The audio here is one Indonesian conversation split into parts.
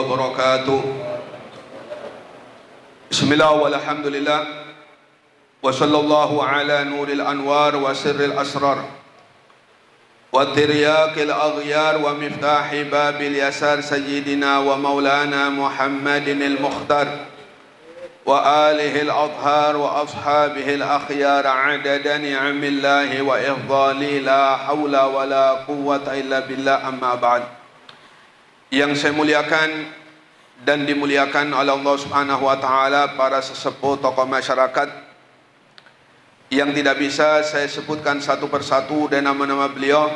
وبركاته. بسم الله والحمد لله وصلى الله على نور الأنوار وسر الأسرار وترياق الأغيار ومفتاح باب اليسار سيدنا ومولانا محمد المختار وآله الأطهار وأصحابه الأخيار عدد نعم الله وإفضاله لا حول ولا قوة إلا بالله. أما بعد. Yang saya muliakan dan dimuliakan oleh Allah Subhanahu wa taala, para sesepuh tokoh masyarakat yang tidak bisa saya sebutkan satu persatu dan nama-nama beliau,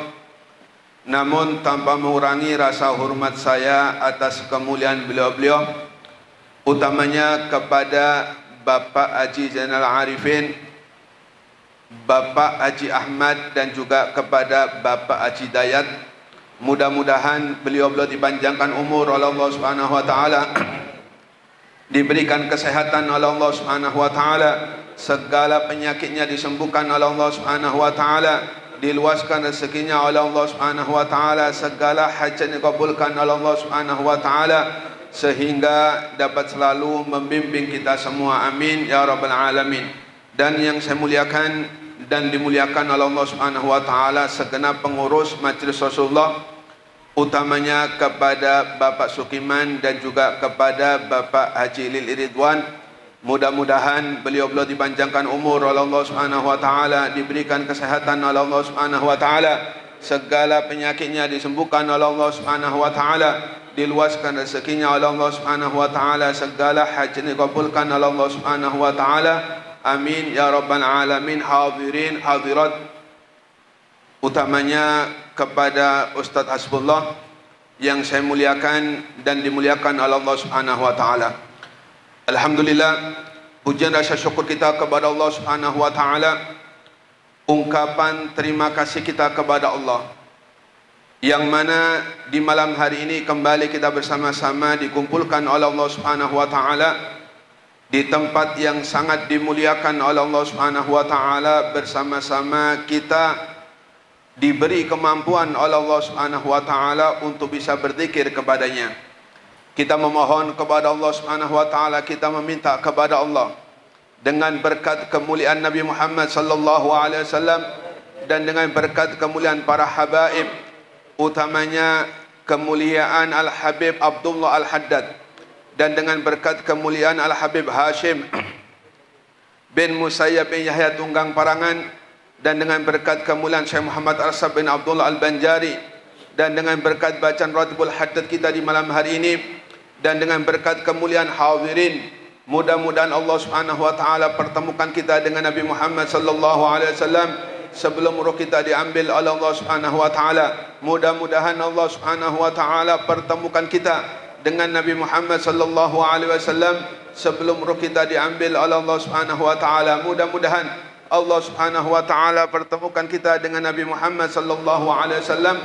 namun tanpa mengurangi rasa hormat saya atas kemuliaan beliau-beliau, utamanya kepada Bapak Haji Zainal Arifin, Bapak Haji Ahmad, dan juga kepada Bapak Haji Dayat. Mudah-mudahan beliau-beliau dipanjangkan umur oleh Allah Subhanahu wa taala, diberikan kesehatan oleh Allah Subhanahu wa taala, segala penyakitnya disembuhkan oleh Allah Subhanahu wa taala, diluaskan rezekinya oleh Allah Subhanahu wa taala, segala hajat dikabulkan oleh Allah Subhanahu wa taala, sehingga dapat selalu membimbing kita semua. Amin ya rabbal alamin. Dan yang saya muliakan dan dimuliakan oleh Allah Subhanahu wa taala, segenap pengurus Majelis Rasulullah, utamanya kepada Bapak Sukiman dan juga kepada Bapak Haji Lil Ridwan. Mudah-mudahan beliau-beliau dipanjangkan umur oleh Allah Subhanahu wa taala, diberikan kesehatan oleh Allah Subhanahu wa taala, segala penyakitnya disembuhkan oleh Allah Subhanahu wa taala, diluaskan rezekinya oleh Allah Subhanahu wa taala, segala hajat dikabulkan oleh Allah Subhanahu wa taala. Amin ya rabbal alamin. Hadirin hadirat, utamanya kepada Ustadz Hasbullah yang saya muliakan dan dimuliakan oleh Allah Subhanahu wa taala. Alhamdulillah, pujian rasa syukur kita kepada Allah Subhanahu wa taala, ungkapan terima kasih kita kepada Allah, yang mana di malam hari ini kembali kita bersama-sama dikumpulkan oleh Allah Subhanahu wa taala di tempat yang sangat dimuliakan oleh Allah Subhanahu wa taala. Bersama-sama kita diberi kemampuan oleh Allah Subhanahu wa taala untuk bisa berzikir kepadanya. Kita memohon kepada Allah Subhanahu wa taala, kita meminta kepada Allah dengan berkat kemuliaan Nabi Muhammad sallallahu alaihi wasallam dan dengan berkat kemuliaan para habaib, utamanya kemuliaan Al-Habib Abdullah Al-Haddad, dan dengan berkat kemuliaan Al-Habib Hashim bin Musayyab bin Yahya Tunggang Parangan, dan dengan berkat kemuliaan Syekh Muhammad Arsab bin Abdullah Al-Banjari, dan dengan berkat bacaan Ratibul Haddad kita di malam hari ini, dan dengan berkat kemuliaan hadirin, mudah-mudahan Allah Subhanahu wa taala pertemukan kita dengan Nabi Muhammad sallallahu alaihi wasallam sebelum ruh kita diambil oleh Allah Subhanahu wa taala. Mudah-mudahan Allah Subhanahu wa taala pertemukan kita dengan Nabi Muhammad sallallahu alaihi wasallam sebelum ruh kita diambil oleh Allah Subhanahu wa taala. Mudah-mudahan Allah Subhanahu wa taala pertemukan kita dengan Nabi Muhammad sallallahu alaihi wasallam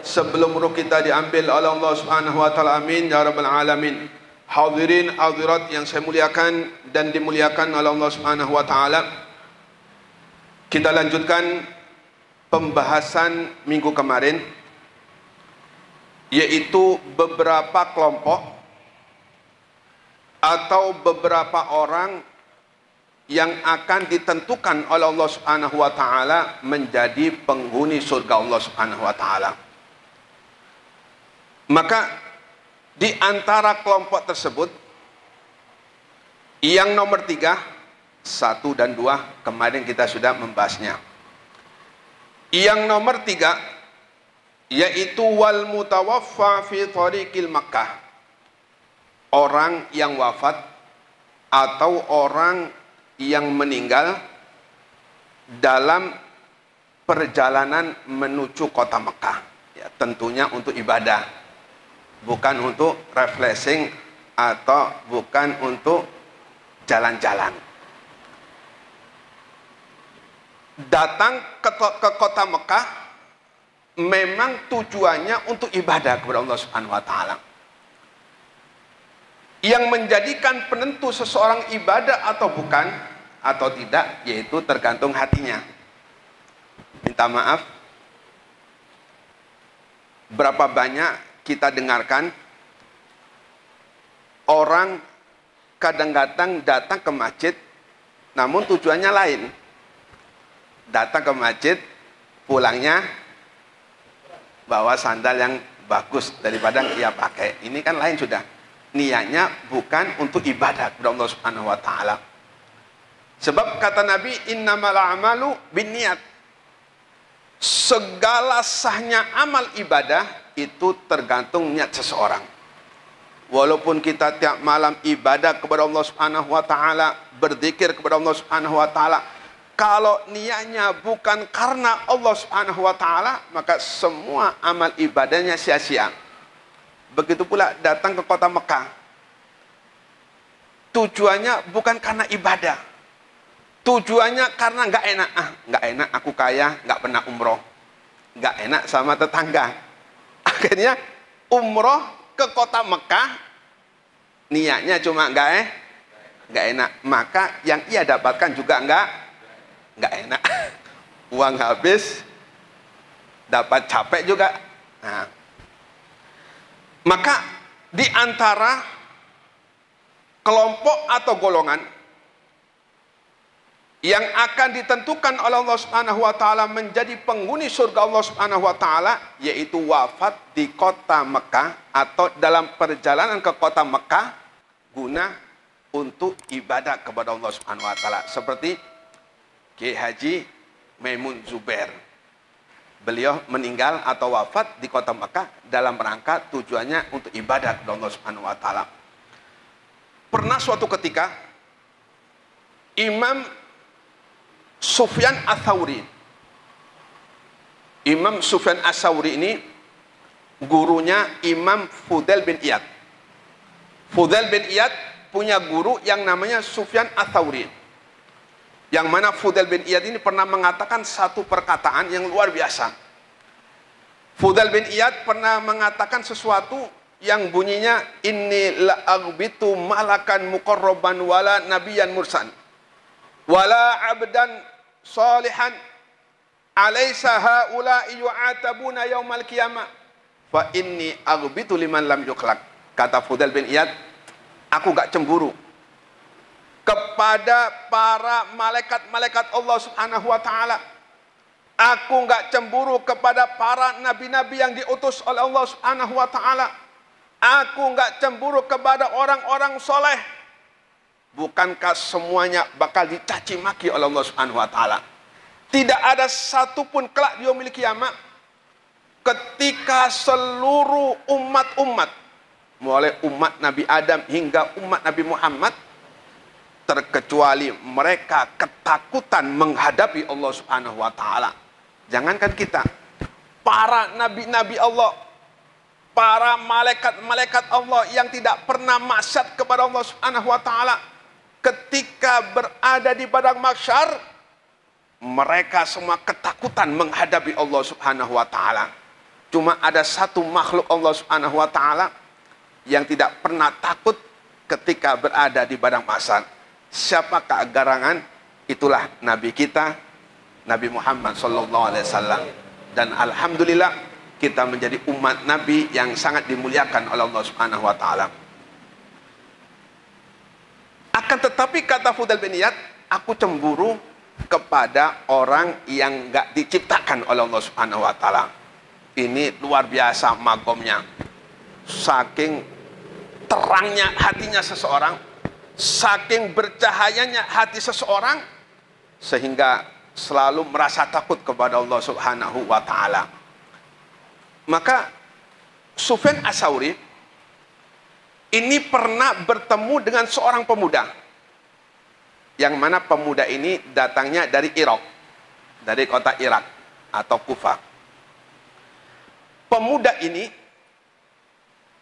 sebelum ruh kita diambil oleh Allah Subhanahu wa taala. Amin ya rabbal alamin. Hadirin hadirat yang saya muliakan dan dimuliakan oleh Allah Subhanahu wa taala, kita lanjutkan pembahasan minggu kemarin, yaitu beberapa kelompok atau beberapa orang yang akan ditentukan oleh Allah Subhanahu wa taala menjadi penghuni surga Allah Subhanahu wa taala. Maka di antara kelompok tersebut, yang nomor 3, 1 dan 2 kemarin kita sudah membahasnya. Yang nomor 3 yaitu wal mutawaffa fi thariqil Makkah, orang yang wafat atau orang yang meninggal dalam perjalanan menuju kota Mekah, ya, tentunya untuk ibadah, bukan untuk refreshing atau bukan untuk jalan-jalan. Datang ke kota Mekah memang tujuannya untuk ibadah kepada Allah Subhanahu wa taala. Yang menjadikan penentu seseorang ibadah atau bukan atau tidak, yaitu tergantung hatinya. Minta maaf, berapa banyak kita dengarkan orang kadang-kadang datang ke masjid, namun tujuannya lain. Datang ke masjid, pulangnya bawa sandal yang bagus daripada yang ia pakai. Ini kan lain sudah. Niatnya bukan untuk ibadah kepada Allah Subhanahu wa taala. Sebab kata Nabi, innamal a'malu binniyat. Segala sahnya amal ibadah itu tergantung niat seseorang. Walaupun kita tiap malam ibadah kepada Allah Subhanahu wa taala, berzikir kepada Allah Subhanahu wa taala, kalau niatnya bukan karena Allah Subhanahu wa taala, maka semua amal ibadahnya sia-sia. Begitu pula datang ke kota Mekah. Tujuannya bukan karena ibadah. Tujuannya karena nggak enak. Nggak enak, aku kaya, nggak pernah umroh. Nggak enak sama tetangga. Akhirnya umroh ke kota Mekah, niatnya cuma nggak enak. Maka yang ia dapatkan juga nggak enak. Uang habis, dapat capek juga. Nah, maka di antara kelompok atau golongan yang akan ditentukan oleh Allah Subhanahu wa taala menjadi penghuni surga Allah Subhanahu wa taala, yaitu wafat di kota Mekah atau dalam perjalanan ke kota Mekah guna untuk ibadah kepada Allah Subhanahu wa taala, seperti Kiai Haji Maimun Zubair. Beliau meninggal atau wafat di kota Mekah dalam rangka tujuannya untuk ibadah kepada Allah Subhanahu wa taala. Pernah suatu ketika Imam Sufyan Ats-Tsauri. Imam Sufyan Ats-Tsauri ini gurunya Imam Fudail bin Iyad. Fudail bin Iyad punya guru yang namanya Sufyan Ats-Tsauri. Yang mana Fudail bin Iyad ini pernah mengatakan satu perkataan yang luar biasa. Fudail bin Iyad pernah mengatakan sesuatu yang bunyinya, inni la aghbitu malakan muqarraban wala nabiyyan mursan wala abdan salihan alaysa haula'i yu'atabuna yaumal qiyamah fa inni aghbitu liman lam yukhlaq. Kata Fudail bin Iyad, aku gak cemburu kepada para malaikat-malaikat Allah Subhanahu wa taala. Aku gak cemburu kepada para nabi-nabi yang diutus oleh Allah Subhanahu wa taala. Aku gak cemburu kepada orang-orang soleh. Bukankah semuanya bakal dicaci maki oleh Allah Subhanahu wa taala? Tidak ada satupun kelak di yaumil kiamat ketika seluruh umat-umat, mulai umat Nabi Adam hingga umat Nabi Muhammad, terkecuali mereka ketakutan menghadapi Allah Subhanahu wa taala. Jangankan kita, para nabi-nabi Allah, para malaikat-malaikat Allah yang tidak pernah maksiat kepada Allah Subhanahu wa taala, ketika berada di padang mahsyar, mereka semua ketakutan menghadapi Allah Subhanahu wa taala. Cuma ada satu makhluk Allah Subhanahu wa taala yang tidak pernah takut ketika berada di padang mahsyar. Siapakah gerangan? Itulah Nabi kita, Nabi Muhammad sallallahu alaihi wasallam. Dan alhamdulillah kita menjadi umat Nabi yang sangat dimuliakan oleh Allah Subhanahu wa taala. Akan tetapi kata Fudail bin Iyad, aku cemburu kepada orang yang enggak diciptakan oleh Allah Subhanahu wa taala. Ini luar biasa magomnya. Saking terangnya hatinya seseorang, saking bercahayanya hati seseorang, sehingga selalu merasa takut kepada Allah Subhanahu wa taala. Maka Sufyan Ats-Tsauri ini pernah bertemu dengan seorang pemuda, yang mana pemuda ini datangnya dari Irak, dari kota Irak atau Kufah. Pemuda ini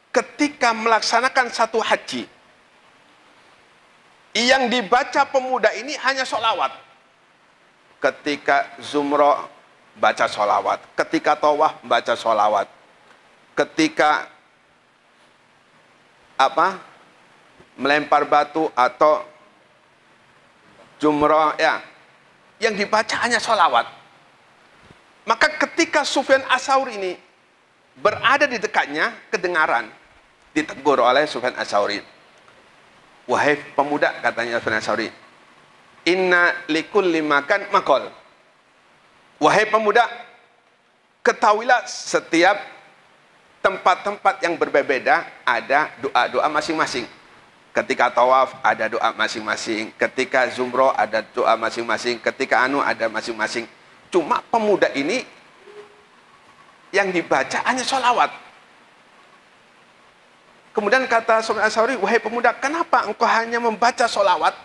ketika melaksanakan satu haji, yang dibaca pemuda ini hanya sholawat. Ketika zumrah baca sholawat, ketika tawaf baca sholawat, ketika melempar batu atau jumrah, ya, yang dibaca hanya sholawat. Maka ketika Sufyan Ats-Tsauri ini berada di dekatnya, kedengaran, ditegur oleh Sufyan Ats-Tsauri, Wahai pemuda, katanya Sufyan Ats-Tsauri, inna likulli makan maqal. Wahai pemuda, ketahuilah setiap tempat-tempat yang berbeda ada doa-doa masing-masing. Ketika tawaf ada doa masing-masing, ketika zumroh ada doa masing-masing, ketika ada masing-masing. Cuma pemuda ini yang dibaca hanya sholawat. Kemudian kata Sufyan Ats-Tsauri, wahai pemuda, kenapa engkau hanya membaca sholawat?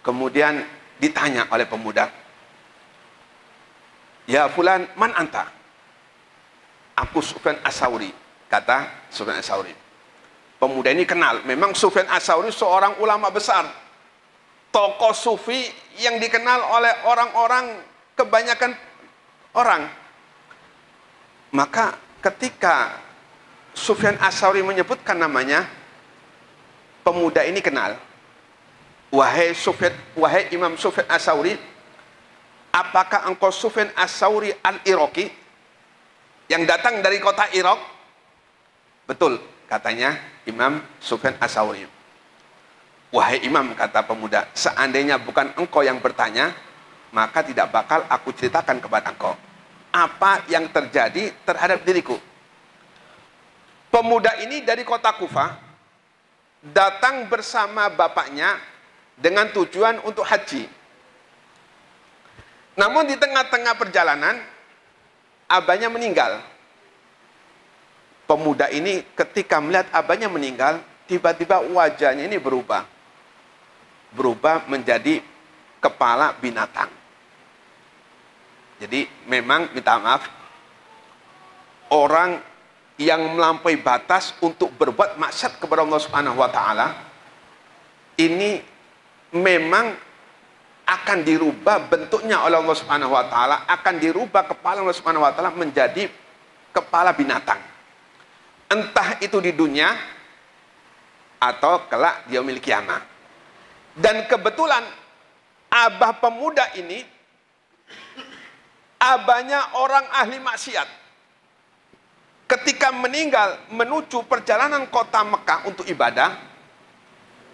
Kemudian ditanya oleh pemuda, ya fulan, man anta? Aku Sufyan Ats-Tsauri, kata Sufyan Ats-Tsauri. Pemuda ini kenal, memang Sufyan Ats-Tsauri seorang ulama besar, tokoh sufi yang dikenal oleh orang-orang, kebanyakan orang. Maka ketika Sufyan Ats-Tsauri menyebutkan namanya, pemuda ini kenal. Wahai Imam Sufyan Ats-Tsauri, apakah engkau Sufyan Ats-Tsauri Al-Iraqi yang datang dari kota Irak? Betul, katanya Imam Sufyan Ats-Tsauri. Wahai Imam, kata pemuda, seandainya bukan engkau yang bertanya, maka tidak bakal aku ceritakan kepada engkau apa yang terjadi terhadap diriku. Pemuda ini dari kota Kufah datang bersama bapaknya dengan tujuan untuk haji. Namun di tengah-tengah perjalanan abahnya meninggal. Pemuda ini ketika melihat abahnya meninggal, tiba-tiba wajahnya ini berubah menjadi kepala binatang. Jadi memang minta maaf, orang yang melampaui batas untuk berbuat maksiat kepada Allah Subhanahu wa taala ini memang akan dirubah bentuknya oleh Allah Subhanahu wa taala, akan dirubah kepala Allah Subhanahu wa taala menjadi kepala binatang. Entah itu di dunia atau kelak di yaumil qiyamah. Dan kebetulan abah pemuda ini abahnya orang ahli maksiat. Ketika meninggal menuju perjalanan kota Mekah untuk ibadah,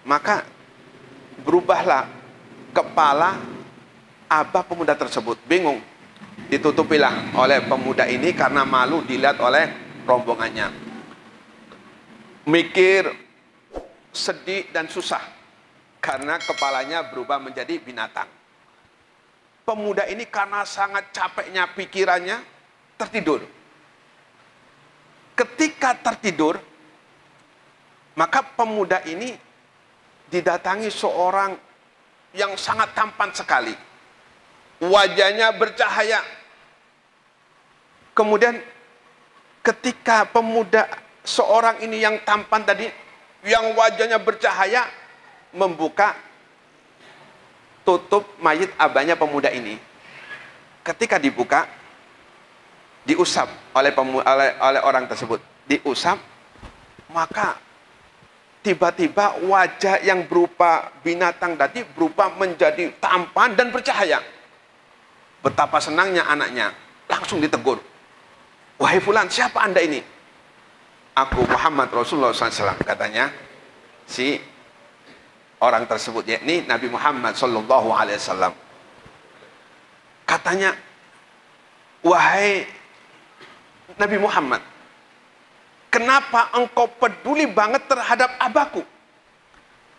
maka berubahlah kepala abah pemuda tersebut. Bingung, ditutupilah oleh pemuda ini karena malu dilihat oleh rombongannya. Mikir, sedih dan susah karena kepalanya berubah menjadi binatang. Pemuda ini karena sangat capeknya pikirannya tertidur. Ketika tertidur, maka pemuda ini didatangi seorang yang sangat tampan sekali. Wajahnya bercahaya. Kemudian ketika pemuda seorang ini yang tampan tadi, yang wajahnya bercahaya, membuka tutup mayit abahnya pemuda ini. Ketika dibuka, diusap oleh orang tersebut, diusap, maka tiba-tiba wajah yang berupa binatang tadi berubah menjadi tampan dan bercahaya. Betapa senangnya anaknya, langsung ditegur, wahai fulan, siapa anda ini? Aku Muhammad Rasulullah SAW, katanya si orang tersebut, yakni Nabi Muhammad SAW. Katanya, wahai Nabi Muhammad, kenapa engkau peduli banget terhadap abahku?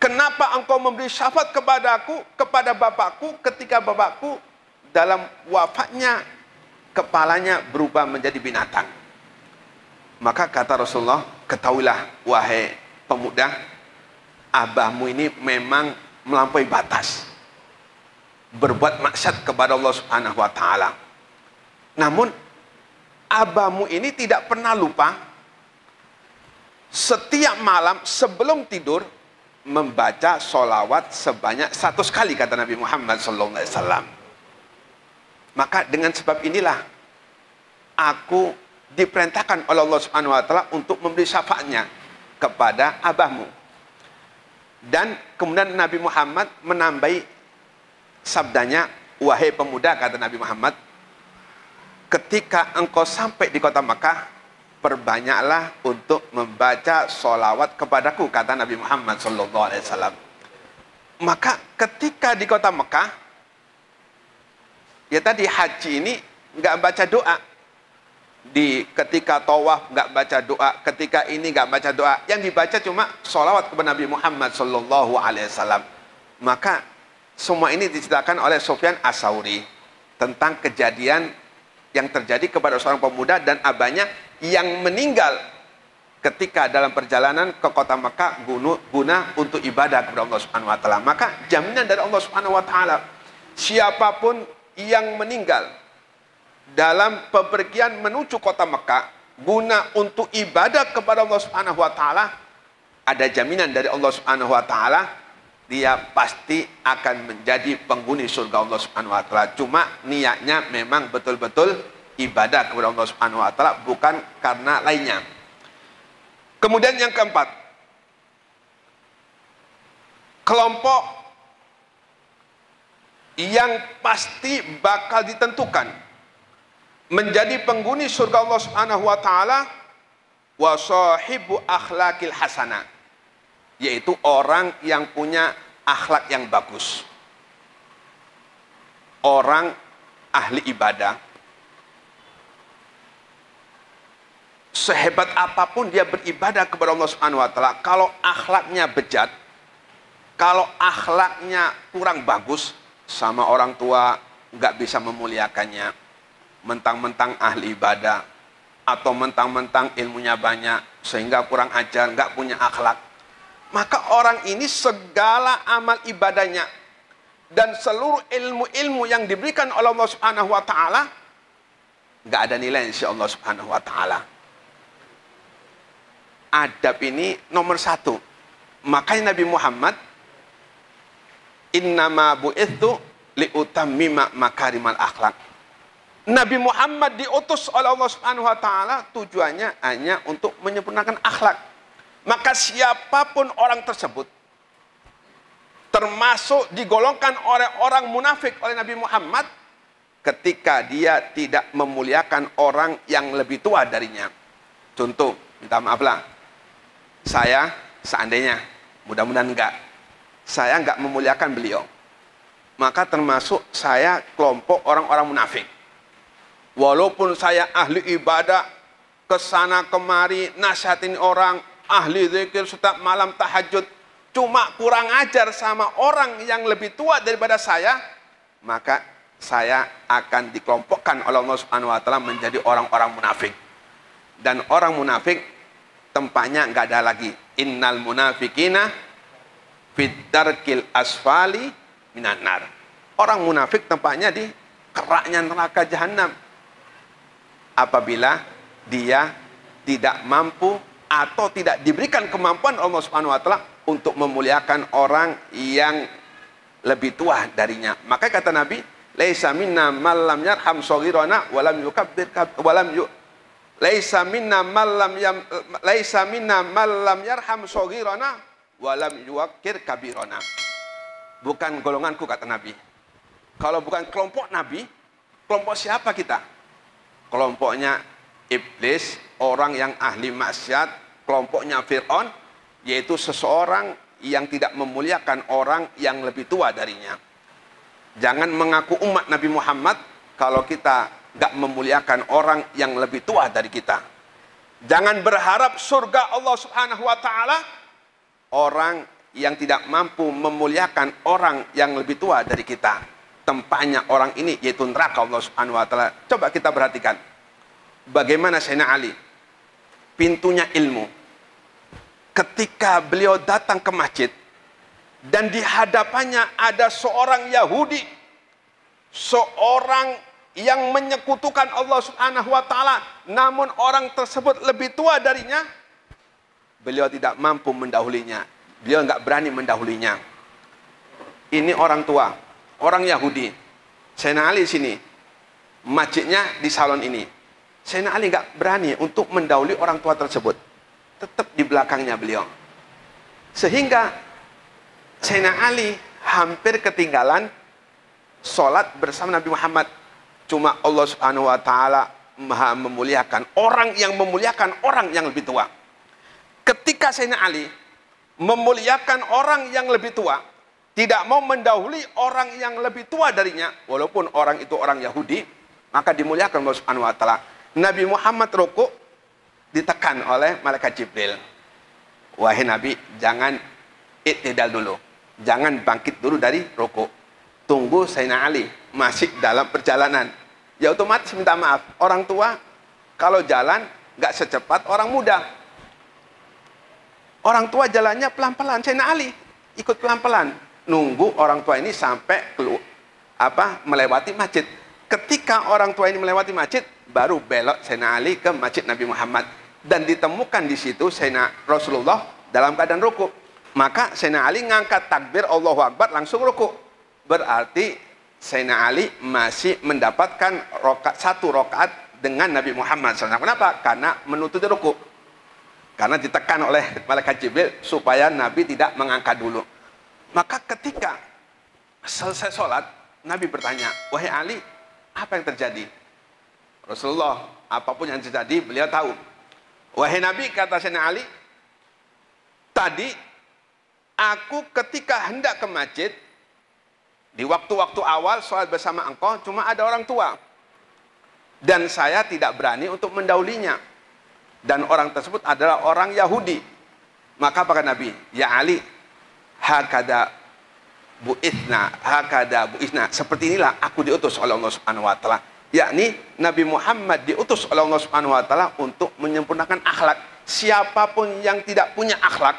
Kenapa engkau memberi syafaat kepadaku, kepada bapakku, ketika bapakku dalam wafatnya kepalanya berubah menjadi binatang? Maka kata Rasulullah, ketahuilah wahai pemuda, abahmu ini memang melampaui batas, berbuat maksiat kepada Allah Subhanahu wa taala. Namun abahmu ini tidak pernah lupa setiap malam sebelum tidur membaca sholawat sebanyak 100 kali, kata Nabi Muhammad SAW. Maka dengan sebab inilah aku diperintahkan oleh Allah Subhanahu wa taala untuk memberi syafaatnya kepada abahmu. Dan kemudian Nabi Muhammad menambahi sabdanya, wahai pemuda, kata Nabi Muhammad, ketika engkau sampai di kota Makkah, perbanyaklah untuk membaca solawat kepadaku, kata Nabi Muhammad SAW. Maka ketika di kota Mekah, ya tadi haji ini nggak baca doa. Ketika tawaf nggak baca doa, ketika ini nggak baca doa, yang dibaca cuma solawat kepada Nabi Muhammad SAW. Maka semua ini diceritakan oleh Sufyan As-Tsauri tentang kejadian yang terjadi kepada seorang pemuda dan abahnya yang meninggal ketika dalam perjalanan ke kota Mekah guna untuk ibadah kepada Allah Subhanahu wa taala. Maka jaminan dari Allah Subhanahu wa taala, siapapun yang meninggal dalam bepergian menuju kota Mekah guna untuk ibadah kepada Allah Subhanahu wa taala, ada jaminan dari Allah Subhanahu wa taala dia pasti akan menjadi penghuni surga Allah Subhanahu wa taala. Cuma niatnya memang betul-betul ibadah kepada Allah Subhanahu wa taala, bukan karena lainnya. Kemudian yang keempat, kelompok yang pasti bakal ditentukan menjadi penghuni surga Allah Subhanahu wa taala, wa sahibu akhlaqil hasanah, yaitu orang yang punya akhlak yang bagus, orang ahli ibadah. Sehebat apapun dia beribadah kepada Allah Subhanahu wa taala, kalau akhlaknya bejat, kalau akhlaknya kurang bagus, sama orang tua nggak bisa memuliakannya, mentang-mentang ahli ibadah, atau mentang-mentang ilmunya banyak sehingga kurang ajar, nggak punya akhlak, maka orang ini segala amal ibadahnya dan seluruh ilmu-ilmu yang diberikan oleh Allah Subhanahu wa taala nggak ada nilai insya Allah Subhanahu wa taala. Adab ini nomor satu. Makanya Nabi Muhammad, innama bu'ithu liutammima makarimal akhlak. Nabi Muhammad diutus oleh Allah Subhanahu wa taala tujuannya hanya untuk menyempurnakan akhlak. Maka siapapun orang tersebut, termasuk digolongkan oleh orang munafik oleh Nabi Muhammad, ketika dia tidak memuliakan orang yang lebih tua darinya. Contoh, minta maaf lah, saya seandainya, mudah-mudahan enggak, saya enggak memuliakan beliau, maka termasuk saya kelompok orang-orang munafik. Walaupun saya ahli ibadah, kesana kemari, nasihatin orang, ahli zikir setiap malam tahajud, cuma kurang ajar sama orang yang lebih tua daripada saya, maka saya akan dikelompokkan oleh Allah Subhanahu wa taala menjadi orang-orang munafik. Dan orang munafik tempatnya nggak ada lagi. Innal munafikina fid-darkil asfali minan nar. Orang munafik tempatnya di keraknya neraka jahanam. Apabila dia tidak mampu atau tidak diberikan kemampuan Allah Subhanahu wa taala untuk memuliakan orang yang lebih tua darinya. Maka kata Nabi, laisa minna man lam yarham shaghirana wa lam yukabbir wa lam yu laisa minna man lam yarham shaghirana wa lam yuwaqqir kabirana. Bukan golonganku, kata Nabi. Kalau bukan kelompok Nabi, kelompok siapa kita? Kelompoknya iblis, orang yang ahli maksiat, kelompoknya Fir'aun, yaitu seseorang yang tidak memuliakan orang yang lebih tua darinya. Jangan mengaku umat Nabi Muhammad kalau kita nggak memuliakan orang yang lebih tua dari kita. Jangan berharap surga Allah Subhanahu wa taala orang yang tidak mampu memuliakan orang yang lebih tua dari kita. Tempatnya orang ini yaitu neraka Allah Subhanahu wa taala. Coba kita perhatikan bagaimana Sayyidina Ali, pintunya ilmu. Ketika beliau datang ke masjid dan di hadapannya ada seorang Yahudi, seorang yang menyekutukan Allah Subhanahu wa taala, namun orang tersebut lebih tua darinya, beliau tidak mampu mendahulinya. Beliau nggak berani mendahulinya. Ini orang tua, orang Yahudi. Sayyidina Ali sini, masjidnya di salon ini. Sayyidina Ali nggak berani untuk mendahului orang tua tersebut, tetap di belakangnya beliau. Sehingga Sayyidina Ali hampir ketinggalan sholat bersama Nabi Muhammad. Cuma Allah Subhanahu wa taala maha memuliakan orang yang memuliakan orang yang lebih tua. Ketika Sayyidina Ali memuliakan orang yang lebih tua, tidak mau mendahului orang yang lebih tua darinya, walaupun orang itu orang Yahudi, maka dimuliakan Allah Subhanahu wa taala. Nabi Muhammad rukuk, ditekan oleh malaikat Jibril. Wahai Nabi, jangan i'tidal dulu. Jangan bangkit dulu dari rukuk. Tunggu Sayyidina Ali masih dalam perjalanan. Ya otomatis minta maaf. Orang tua kalau jalan nggak secepat orang muda. Orang tua jalannya pelan-pelan. Sayyidina Ali ikut pelan-pelan. Nunggu orang tua ini sampai melewati masjid. Ketika orang tua ini melewati masjid, baru belok Sayyidina Ali ke masjid Nabi Muhammad. Dan ditemukan di situ Sayyidina Rasulullah dalam keadaan rukuk. Maka Sayyidina Ali ngangkat takbir Allahu Akbar langsung rukuk. Berarti Sayyidina Ali masih mendapatkan satu rakaat dengan Nabi Muhammad SAW. Kenapa? Karena menutup rukuk. Karena ditekan oleh malaikat Jibril supaya Nabi tidak mengangkat dulu. Maka ketika selesai sholat, Nabi bertanya, wahai Ali, apa yang terjadi? Rasulullah, apapun yang terjadi, beliau tahu. Wahai Nabi, kata Sayyidina Ali, tadi aku ketika hendak ke masjid, di waktu-waktu awal sholat bersama engkau cuma ada orang tua. Dan saya tidak berani untuk mendahulunya. Dan orang tersebut adalah orang Yahudi. Maka kata Nabi, ya Ali, hakada bu'ithna. Seperti inilah aku diutus oleh Allah Subhanahu wa taala. Yakni Nabi Muhammad diutus oleh Allah Subhanahu wa taala untuk menyempurnakan akhlak. Siapapun yang tidak punya akhlak,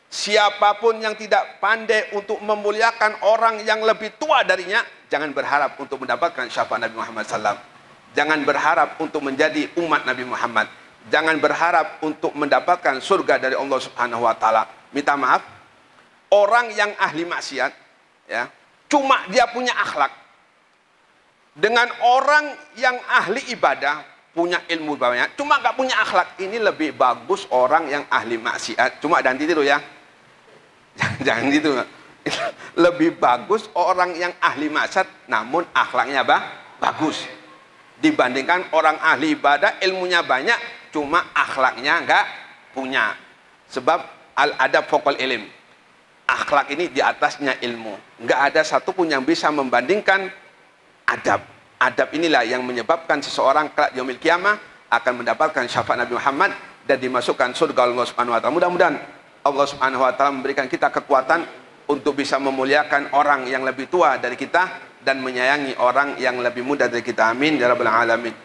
siapapun yang tidak pandai untuk memuliakan orang yang lebih tua darinya, jangan berharap untuk mendapatkan syafaat Nabi Muhammad SAW. Jangan berharap untuk menjadi umat Nabi Muhammad. Jangan berharap untuk mendapatkan surga dari Allah Subhanahu wa taala. Minta maaf, orang yang ahli maksiat, ya, cuma dia punya akhlak. Dengan orang yang ahli ibadah, punya ilmu banyak, cuma nggak punya akhlak, ini lebih bagus orang yang ahli maksiat. Cuma dan itu ya. Jangan gitu. Lebih bagus orang yang ahli maksiat namun akhlaknya bagus dibandingkan orang ahli ibadah ilmunya banyak cuma akhlaknya enggak punya. Sebab al-adab fawqal ilm. Akhlak ini di atasnya ilmu. Enggak ada satupun yang bisa membandingkan adab. Adab inilah yang menyebabkan seseorang kelak yaumil qiyamah akan mendapatkan syafaat Nabi Muhammad dan dimasukkan surga Allah Subhanahu wa taala. Mudah-mudahan Allah Subhanahu wa taala memberikan kita kekuatan untuk bisa memuliakan orang yang lebih tua dari kita dan menyayangi orang yang lebih muda dari kita. Amin ya rabbal alamin.